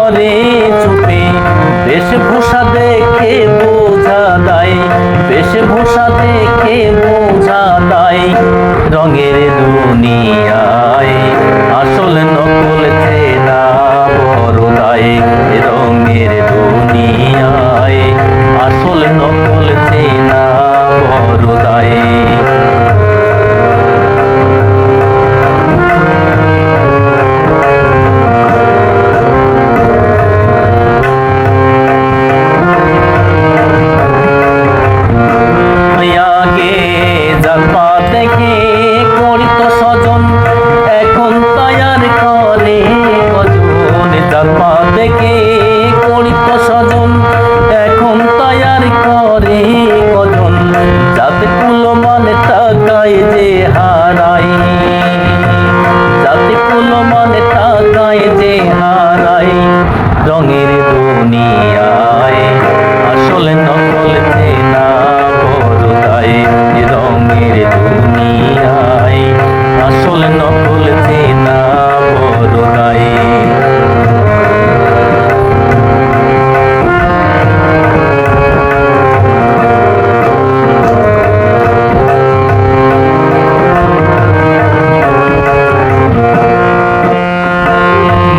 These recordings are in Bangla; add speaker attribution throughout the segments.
Speaker 1: করে চুপে, বেশভূষা দেখে বোঝা দায়, বেশভূষা দেখে বোঝা দায়। রঙের দুনিয়ায় আসল নকল চেনা বড় দায়, রঙের দুনিয়ায় আসল নকল চেনা বড় দায়। দেখে করিত স্বজন, এখন তৈয়ার করে কজন। জাতপা দেখে করিত স্বজন, এখন তৈয়ার করে কজন। জাত কুল মানে টাকায় যে হারাই, জাতি কুল মানে টাকায় যে হারাই। রঙের দুনিয়ায় আসল নকল চেনা বড় দায়, রঙের দুনিয়ায় আসল নকল চেনা বড় দায়।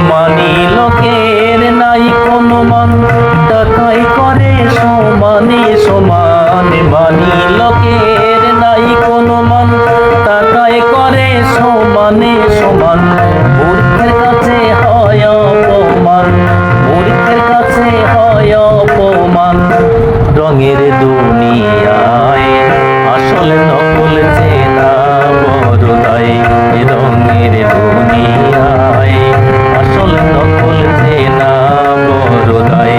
Speaker 1: মানি লোকের নাই কোনো মান, টাকাই করে সমানে সমান। মানি লোকের নাই কোনো মান, টাকায় করে সমানে সমান। মূর্খের কাছে হয় অপমান, মূর্খের কাছে হয় অপমান। রঙের দুনিয়ায় আসল নকল চেনা বড় দায়, রঙের দুনিয়ায় আসল নকল চেনা বড় দায়।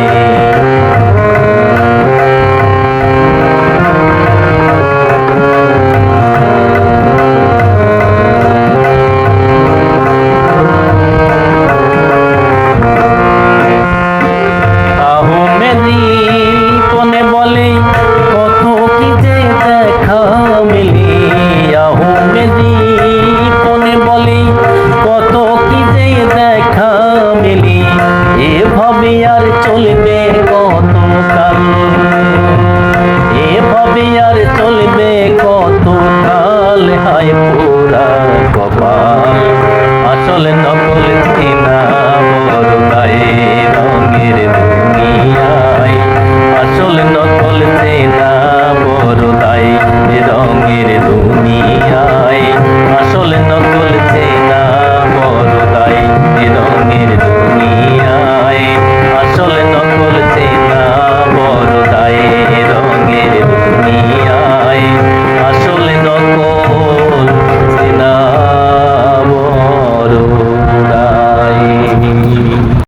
Speaker 1: কোনে বলে কত কি যে দেখা মিলি, আহমেদি কোনে বলে কত কি যে দেখা মিলি। এভাবে আর চলবে কত কাল।